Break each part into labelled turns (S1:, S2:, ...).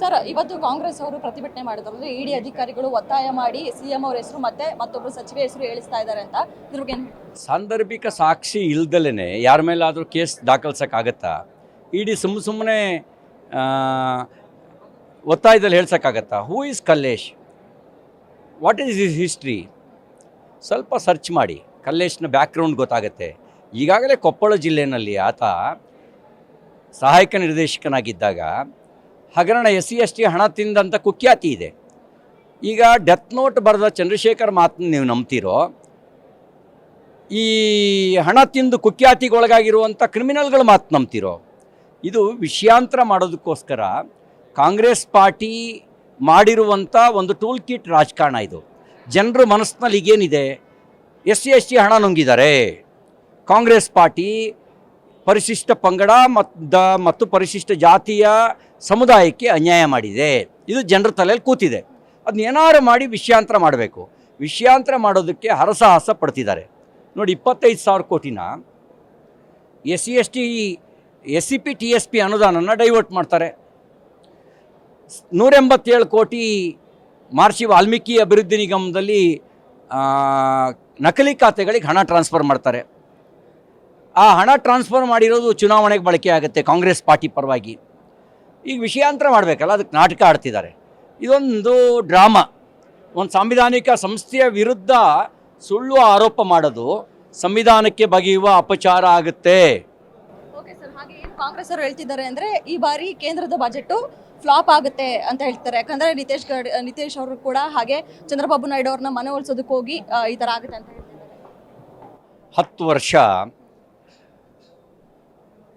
S1: Sir, ಇವತ್ತು ಕಾಂಗ್ರೆಸ್ ಅವರು ಪ್ರತಿಭಟನೆ ಮಾಡಿದ್ರು. ಇಡಿ ಅಧಿಕಾರಿಗಳು ಒತ್ತಾಯ ಮಾಡಿ ಸಿಎಂ ಅವರ ಹೆಸರು ಮತ್ತೆ ಮತ್ತೊಬ್ಬರು ಸಚಿವೆ ಹೆಸರು ಹೇಳಿಸ್ತಾ ಇದ್ದಾರೆ ಅಂತ. ಇದ್ರ ಬಗ್ಗೆ
S2: ಸಾಂದರ್ಭಿಕ ಸಾಕ್ಷಿ ಇಲ್ದಲೇ ಯಾರ ಮೇಲಾದರೂ ಕೇಸ್ ದಾಖಲಿಸೋಕ್ಕಾಗತ್ತಾ? ಇಡಿ ಸುಮ್ಮನೆ ಒತ್ತಾಯದಲ್ಲಿ ಹೇಳ್ಸೋಕ್ಕಾಗತ್ತಾ? Who is Kallesh, what is his history? ಸ್ವಲ್ಪ ಸರ್ಚ್ ಮಾಡಿ, ಕಲ್ಲೇಶ್ನ ಬ್ಯಾಕ್ಗ್ರೌಂಡ್ ಗೊತ್ತಾಗುತ್ತೆ. ಈಗಾಗಲೇ ಕೊಪ್ಪಳ ಜಿಲ್ಲೆಯಲ್ಲಿ ಆತ ಸಹಾಯಕ ನಿರ್ದೇಶಕನಾಗಿದ್ದಾಗ ಹಗರಣ SC/ST ಹಣ ತಿಂದಂಥ ಕುಖ್ಯಾತಿ ಇದೆ. ಈಗ ಡೆತ್ ನೋಟ್ ಬರೆದ ಚಂದ್ರಶೇಖರ್ ಮಾತನ್ನು ನೀವು ನಂಬ್ತೀರೋ? ಈ ಹಣ ತಿಂದು ಕುಖ್ಯಾತಿಗೊಳಗಾಗಿರುವಂಥ ಕ್ರಿಮಿನಲ್ಗಳ ಮಾತು ನಂಬ್ತೀರೋ? ಇದು ವಿಷಯಾಂತರ ಮಾಡೋದಕ್ಕೋಸ್ಕರ ಕಾಂಗ್ರೆಸ್ ಪಾರ್ಟಿ ಮಾಡಿರುವಂಥ ಒಂದು ಟೂಲ್ ಕಿಟ್ ರಾಜಕಾರಣ. ಇದು ಜನರ ಮನಸ್ಸಿನಲ್ಲಿ ಈಗೇನಿದೆ, SC/ST ಹಣ ನುಂಗಿದ್ದಾರೆ, ಕಾಂಗ್ರೆಸ್ ಪಾರ್ಟಿ ಪರಿಶಿಷ್ಟ ಪಂಗಡ ಮತ್ತು ಪರಿಶಿಷ್ಟ ಜಾತಿಯ ಸಮುದಾಯಕ್ಕೆ ಅನ್ಯಾಯ ಮಾಡಿದೆ, ಇದು ಜನರ ತಲೆಯಲ್ಲಿ ಕೂತಿದೆ. ಅದನ್ನ ಏನಾರು ಮಾಡಿ ವಿಷಯಾಂತರ ಮಾಡಬೇಕು. ವಿಷಯಾಂತರ ಮಾಡೋದಕ್ಕೆ ಹರಸಾಹಸ ಪಡ್ತಿದ್ದಾರೆ. ನೋಡಿ, 25,000 ಕೋಟಿನ SC/ST SCP TSP ಅನುದಾನನ ಡೈವರ್ಟ್ ಮಾಡ್ತಾರೆ. 187 ಕೋಟಿ ಮಹರ್ಷಿ ವಾಲ್ಮೀಕಿ ಅಭಿವೃದ್ಧಿ ನಿಗಮದಲ್ಲಿ ನಕಲಿ ಖಾತೆಗಳಿಗೆ ಹಣ ಟ್ರಾನ್ಸ್ಫರ್ ಮಾಡ್ತಾರೆ. ಆ ಹಣ ಟ್ರಾನ್ಸ್ಫರ್ ಮಾಡಿರೋದು ಚುನಾವಣೆಗೆ ಬಳಕೆ ಆಗುತ್ತೆ ಕಾಂಗ್ರೆಸ್ ಪಾರ್ಟಿ ಪರವಾಗಿ. ಈಗ ವಿಷಯಾಂತರ ಮಾಡಬೇಕಲ್ಲ, ಅದಕ್ಕೆ ನಾಟಕ ಆಡ್ತಿದ್ದಾರೆ. ಇದೊಂದು ಡ್ರಾಮಾ. ಒಂದು ಸಾಂವಿಧಾನಿಕ ಸಂಸ್ಥೆಯ ವಿರುದ್ಧ ಸುಳ್ಳು ಆರೋಪ ಮಾಡೋದು ಸಂವಿಧಾನಕ್ಕೆ ಬಗೆಯುವ ಅಪಚಾರ ಆಗುತ್ತೆ.
S1: ಓಕೆ ಸರ್, ಹಾಗೆ ಏನು ಕಾಂಗ್ರೆಸ್ ಅವರು ಹೇಳ್ತಿದ್ದಾರೆ ಅಂದರೆ ಈ ಬಾರಿ ಕೇಂದ್ರದ ಬಜೆಟ್ ಫ್ಲಾಪ್ ಆಗುತ್ತೆ ಅಂತ ಹೇಳ್ತಾರೆ. ಯಾಕಂದರೆ ನಿತೀಶ್ ಅವರು ಕೂಡ ಹಾಗೆ ಚಂದ್ರಬಾಬು ನಾಯ್ಡು ಅವ್ರನ್ನ ಮನವೊಲಿಸೋದಕ್ಕೆ ಹೋಗಿ ಈ ಥರ ಆಗುತ್ತೆ ಅಂತ ಹೇಳ್ತಿದ್ದಾರೆ.
S2: 10 ವರ್ಷ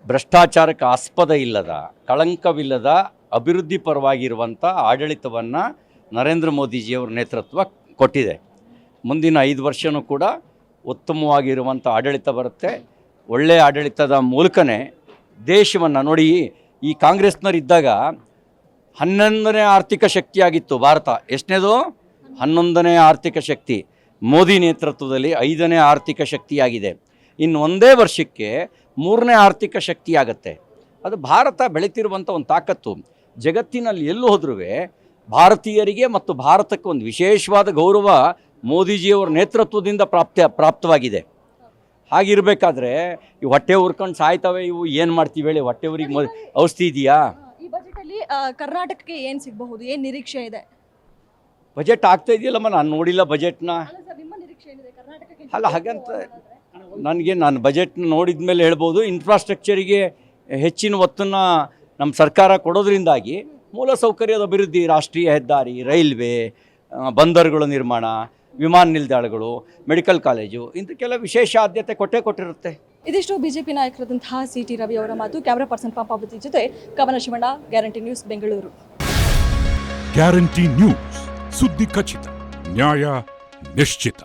S2: ಭ್ರಷ್ಟಾಚಾರಕ್ಕೆ ಆಸ್ಪದ ಇಲ್ಲದ, ಕಳಂಕವಿಲ್ಲದ, ಅಭಿವೃದ್ಧಿ ಪರವಾಗಿರುವಂಥ ಆಡಳಿತವನ್ನು ನರೇಂದ್ರ ಮೋದಿಜಿಯವರ ನೇತೃತ್ವ ಕೊಟ್ಟಿದೆ. ಮುಂದಿನ 5 ವರ್ಷವೂ ಕೂಡ ಉತ್ತಮವಾಗಿರುವಂಥ ಆಡಳಿತ ಬರುತ್ತೆ. ಒಳ್ಳೆಯ ಆಡಳಿತದ ಮೂಲಕನೇ ದೇಶವನ್ನು ನೋಡಿ. ಈ ಕಾಂಗ್ರೆಸ್ನವರಿದ್ದಾಗ 11ನೇ ಆರ್ಥಿಕ ಶಕ್ತಿಯಾಗಿತ್ತು ಭಾರತ. ಎಷ್ಟನೇದು? 11ನೇ ಆರ್ಥಿಕ ಶಕ್ತಿ. ಮೋದಿ ನೇತೃತ್ವದಲ್ಲಿ 5ನೇ ಆರ್ಥಿಕ ಶಕ್ತಿಯಾಗಿದೆ. ಇನ್ನು ಒಂದೇ ವರ್ಷಕ್ಕೆ 3ನೇ ಆರ್ಥಿಕ ಶಕ್ತಿಯಾಗತ್ತೆ. ಅದು ಭಾರತ ಬೆಳೀತಿರುವಂಥ ಒಂದು ತಾಕತ್ತು. ಜಗತ್ತಿನಲ್ಲಿ ಎಲ್ಲೂ ಹೋದ್ರೂ ಭಾರತೀಯರಿಗೆ ಮತ್ತು ಭಾರತಕ್ಕೆ ಒಂದು ವಿಶೇಷವಾದ ಗೌರವ ಮೋದಿಜಿಯವರ ನೇತೃತ್ವದಿಂದ ಪ್ರಾಪ್ತವಾಗಿದೆ. ಹಾಗಿರಬೇಕಾದ್ರೆ ಈ ಹೊಟ್ಟೆ ಉರ್ಕೊಂಡು ಸಾಯ್ತವೆ ಇವು, ಏನು ಮಾಡ್ತೀವಿ ಹೇಳಿ? ಹೊಟ್ಟೆ ಊರಿಗೆ ಔಷಧಿ ಇದೆಯಾ?
S1: ಈ ಬಜೆಟಲ್ಲಿ ಕರ್ನಾಟಕಕ್ಕೆ ಏನು ಸಿಗಬಹುದು, ಏನು ನಿರೀಕ್ಷೆ ಇದೆ?
S2: ಬಜೆಟ್ ಆಗ್ತಾ ಇದೆಯಲ್ಲಮ್ಮ, ನಾನು ನೋಡಿಲ್ಲ ಬಜೆಟ್ನ.
S1: ನಿಮ್ಮ ನಿರೀಕ್ಷೆ ಏನಿದೆ ಕರ್ನಾಟಕಕ್ಕೆ?
S2: ಅಲ್ಲ, ಹಾಗಂತ ನಾನು ಬಜೆಟ್ನ ನೋಡಿದ ಮೇಲೆ ಹೇಳ್ಬೋದು. ಇನ್ಫ್ರಾಸ್ಟ್ರಕ್ಚರಿಗೆ ಹೆಚ್ಚಿನ ಒತ್ತನ್ನು ನಮ್ಮ ಸರ್ಕಾರ ಕೊಡೋದ್ರಿಂದಾಗಿ ಮೂಲಸೌಕರ್ಯದ ಅಭಿವೃದ್ಧಿ, ರಾಷ್ಟ್ರೀಯ ಹೆದ್ದಾರಿ, ರೈಲ್ವೆ, ಬಂದರುಗಳ ನಿರ್ಮಾಣ, ವಿಮಾನ ನಿಲ್ದಾಣಗಳು, ಮೆಡಿಕಲ್ ಕಾಲೇಜು, ಇಂಥಕ್ಕೆಲ್ಲ ವಿಶೇಷ ಆದ್ಯತೆ ಕೊಟ್ಟಿರುತ್ತೆ.
S1: ಇದಿಷ್ಟು ಬಿಜೆಪಿ ನಾಯಕರಾದಂತಹ CT ರವಿ ಅವರ ಮಾತು. ಕ್ಯಾಮರಾ ಪರ್ಸನ್ ಪಾಪಾವತಿ ಜೊತೆ ಕವನ Shivanna, guarantee news, Bengaluru.
S3: Guarantee news, ಸುದ್ದಿ ಖಚಿತ, ನ್ಯಾಯ ನಿಶ್ಚಿತ.